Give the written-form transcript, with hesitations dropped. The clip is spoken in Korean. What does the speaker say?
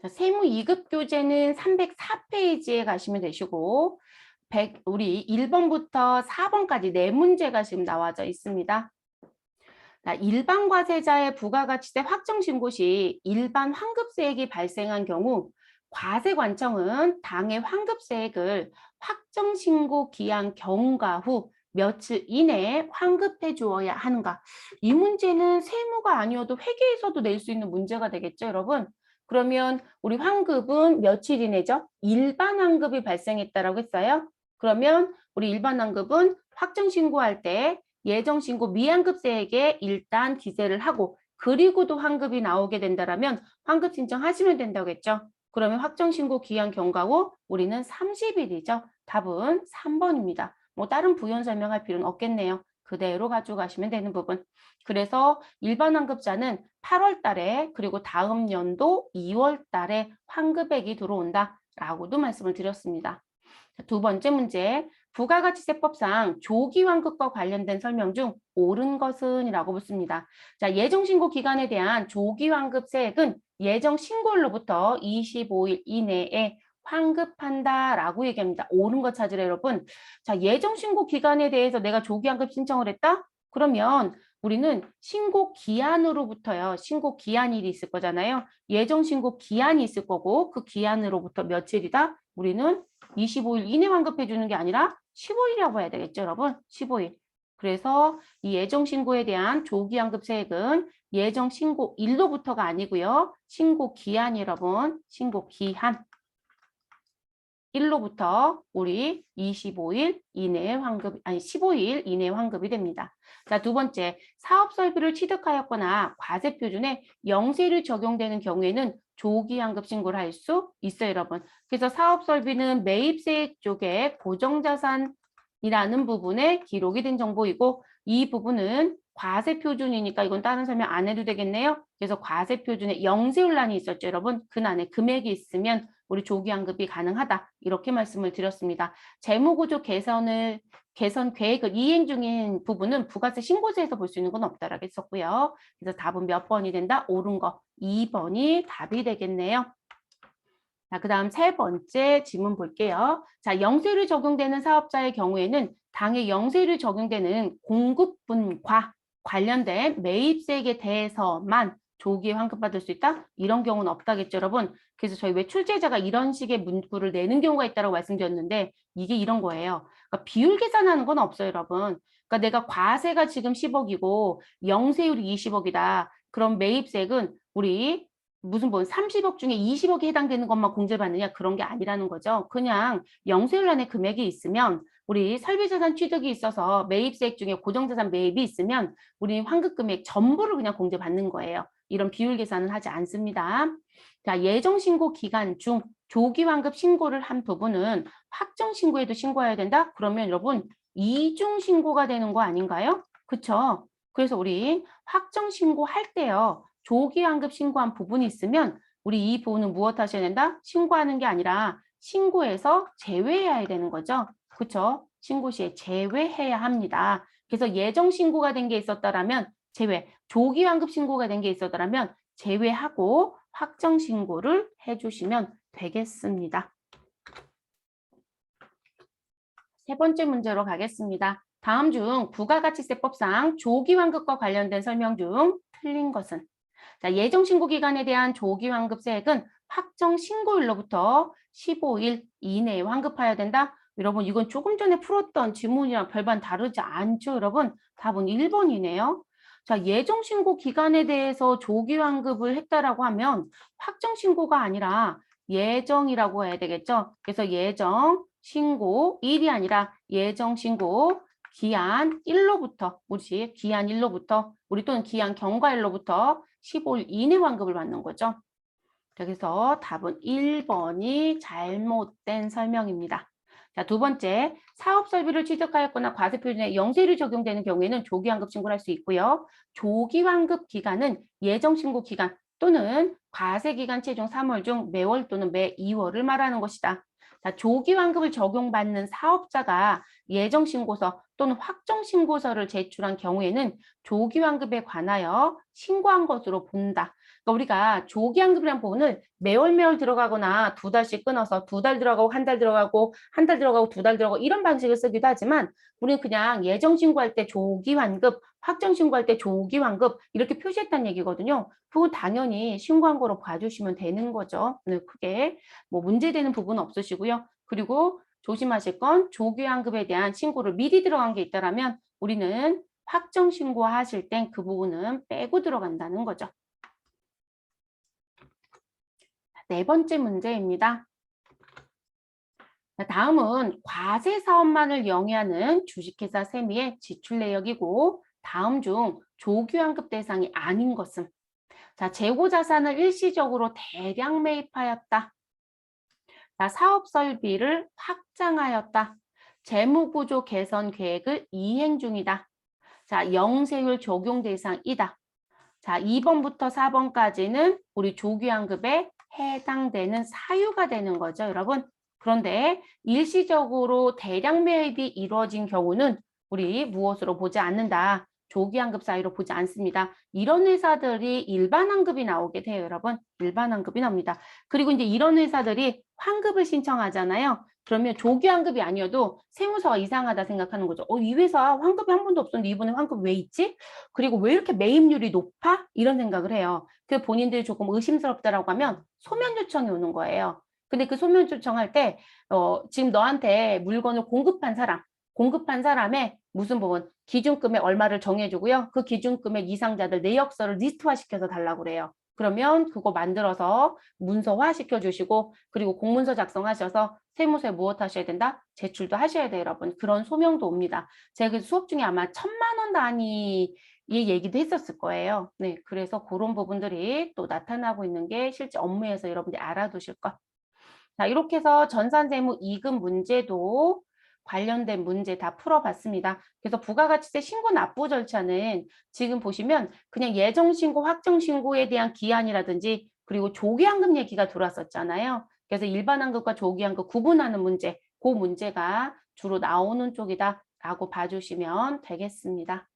자, 세무 2급 교재는 304페이지에 가시면 되시고 우리 1번부터 4번까지 네 문제가 지금 나와져 있습니다. 자, 일반 과세자의 부가가치세 확정 신고 시 일반 환급세액이 발생한 경우 과세관청은 당해 환급세액을 확정 신고 기한 경과 후 며칠 이내에 환급해 주어야 하는가? 이 문제는 세무가 아니어도 회계에서도 낼 수 있는 문제가 되겠죠, 여러분? 그러면 우리 환급은 며칠 이내죠? 일반 환급이 발생했다라고 했어요. 그러면 우리 일반 환급은 확정 신고할 때 예정신고 미환급세액에 일단 기재를 하고 그리고도 환급이 나오게 된다면 환급 신청하시면 된다고 했죠. 그러면 확정신고 기한 경과 후 우리는 30일이죠. 답은 3번입니다. 뭐 다른 부연 설명할 필요는 없겠네요. 그대로 가져가시면 되는 부분. 그래서 일반 환급자는 8월 달에 그리고 다음 연도 2월 달에 환급액이 들어온다라고도 말씀을 드렸습니다. 두 번째 문제, 부가가치세법상 조기환급과 관련된 설명 중 옳은 것은? 이라고 묻습니다. 자, 예정신고 기간에 대한 조기환급세액은 예정신고일로부터 25일 이내에 환급한다라고 얘기합니다. 옳은 것 찾으래 여러분. 자, 예정신고 기간에 대해서 내가 조기환급 신청을 했다? 그러면 우리는 신고 기한으로부터요. 신고 기한일이 있을 거잖아요. 예정신고 기한이 있을 거고 그 기한으로부터 며칠이다? 우리는 25일 이내 환급해 주는 게 아니라 15일이라고 해야 되겠죠, 여러분? 15일. 그래서 이 예정신고에 대한 조기환급세액은 예정신고일로부터가 아니고요. 신고기한 여러분, 신고기한. 1로부터 우리 25일 이내에 환급, 아니 15일 이내에 환급이 됩니다. 자, 두 번째, 사업설비를 취득하였거나 과세표준에 영세율이 적용되는 경우에는 조기환급 신고를 할 수 있어요, 여러분. 그래서 사업설비는 매입세액 쪽에 고정자산이라는 부분에 기록이 된 정보이고 이 부분은 과세표준이니까 이건 다른 설명 안 해도 되겠네요. 그래서 과세표준에 영세율란이 있었죠, 여러분. 그 안에 금액이 있으면 우리 조기환급이 가능하다. 이렇게 말씀을 드렸습니다. 재무구조 개선 계획을 이행 중인 부분은 부가세 신고서에서 볼 수 있는 건 없다라고 했었고요. 그래서 답은 몇 번이 된다? 옳은 거 2번이 답이 되겠네요. 자, 그 다음 세 번째 질문 볼게요. 자, 영세율이 적용되는 사업자의 경우에는 당해 영세율이 적용되는 공급분과 관련된 매입세액에 대해서만 조기에 환급받을 수 있다? 이런 경우는 없다겠죠, 여러분. 그래서 저희 왜 출제자가 이런 식의 문구를 내는 경우가 있다고 말씀드렸는데 이게 이런 거예요. 그러니까 비율 계산하는 건 없어요, 여러분. 그러니까 내가 과세가 지금 10억이고 영세율이 20억이다. 그럼 매입세액은 우리 무슨 뭐 30억 중에 20억에 해당되는 것만 공제받느냐 그런 게 아니라는 거죠. 그냥 영세율란에 금액이 있으면 우리 설비자산 취득이 있어서 매입세액 중에 고정자산 매입이 있으면 우리 환급금액 전부를 그냥 공제받는 거예요. 이런 비율 계산은 하지 않습니다. 자, 예정신고 기간 중 조기환급 신고를 한 부분은 확정신고에도 신고해야 된다? 그러면 여러분 이중신고가 되는 거 아닌가요? 그쵸? 그래서 우리 확정신고 할 때요. 조기환급 신고한 부분이 있으면 우리 이 부분은 무엇 하셔야 된다? 신고하는 게 아니라 신고해서 제외해야 되는 거죠. 그쵸? 신고 시에 제외해야 합니다. 그래서 예정 신고가 된 게 있었다라면 제외, 조기환급 신고가 된 게 있었다라면 제외하고 확정 신고를 해주시면 되겠습니다. 세 번째 문제로 가겠습니다. 다음 중 부가가치세법상 조기환급과 관련된 설명 중 틀린 것은? 자, 예정신고 기간에 대한 조기환급세액은 확정신고일로부터 15일 이내에 환급해야 된다. 여러분 이건 조금 전에 풀었던 지문이랑 별반 다르지 않죠, 여러분? 답은 1번이네요. 자, 예정신고 기간에 대해서 조기환급을 했다라고 하면 확정신고가 아니라 예정이라고 해야 되겠죠? 그래서 예정신고일이 아니라 예정신고 기한 1로부터 우리 기한 1로부터 우리 또는 기한 경과일로부터 15일 이내 환급을 받는 거죠. 그래서 답은 1번이 잘못된 설명입니다. 자, 두 번째, 사업설비를 취득하였거나 과세표준에 영세율이 적용되는 경우에는 조기환급 신고를 할 수 있고요. 조기환급 기간은 예정신고 기간 또는 과세기간 최종 3월 중 매월 또는 매 2월을 말하는 것이다. 자, 조기환급을 적용받는 사업자가 예정신고서 또는 확정신고서를 제출한 경우에는 조기환급에 관하여 신고한 것으로 본다. 그러니까 우리가 조기환급이라는 부분을 매월 들어가거나 두 달씩 끊어서 두 달 들어가고 한 달 들어가고 한 달 들어가고 두 달 들어가고 이런 방식을 쓰기도 하지만 우리는 그냥 예정신고할 때 조기환급, 확정신고할 때 조기환급 이렇게 표시했다는 얘기거든요. 그건 당연히 신고한 거로 봐주시면 되는 거죠. 네, 크게 뭐 문제되는 부분은 없으시고요. 그리고 조심하실 건 조기환급에 대한 신고를 미리 들어간 게 있다라면 우리는 확정 신고하실 땐 그 부분은 빼고 들어간다는 거죠. 네 번째 문제입니다. 다음은 과세 사업만을 영위하는 주식회사 세미의 지출 내역이고 다음 중 조기환급 대상이 아닌 것은 자, 재고 자산을 일시적으로 대량 매입하였다. 자, 사업 설비를 확장하였다. 재무구조 개선 계획을 이행 중이다. 자, 영세율 적용 대상이다. 자, 2번부터 4번까지는 우리 조기환급에 해당되는 사유가 되는 거죠, 여러분. 그런데 일시적으로 대량 매입이 이루어진 경우는 우리 무엇으로 보지 않는다. 조기환급 사유로 보지 않습니다. 이런 회사들이 일반환급이 나오게 돼요, 여러분. 일반환급이 나옵니다. 그리고 이제 이런 회사들이 환급을 신청하잖아요. 그러면 조기환급이 아니어도 세무서가 이상하다 생각하는 거죠. 이 회사 환급이 한 번도 없었는데 이번에 환급 왜 있지? 그리고 왜 이렇게 매입률이 높아? 이런 생각을 해요. 그 본인들이 조금 의심스럽다라고 하면 소면 요청이 오는 거예요. 근데 그 소면 요청할 때 지금 너한테 물건을 공급한 사람의 무슨 부분, 기준금액 얼마를 정해주고요. 그 기준금액 이상자들 내역서를 리스트화 시켜서 달라고 그래요. 그러면 그거 만들어서 문서화 시켜주시고 그리고 공문서 작성하셔서 세무서에 무엇 하셔야 된다? 제출도 하셔야 돼요, 여러분. 그런 소명도 옵니다. 제가 그 수업 중에 아마 1,000만 원 단위 이 얘기도 했었을 거예요. 네, 그래서 그런 부분들이 또 나타나고 있는 게 실제 업무에서 여러분들이 알아두실 것. 자, 이렇게 해서 전산세무 이금 문제도 관련된 문제 다 풀어봤습니다. 그래서 부가가치세 신고 납부 절차는 지금 보시면 그냥 예정신고, 확정신고에 대한 기한이라든지 그리고 조기환급 얘기가 들어왔었잖아요. 그래서 일반환급과 조기환급 구분하는 문제, 그 문제가 주로 나오는 쪽이다라고 봐주시면 되겠습니다.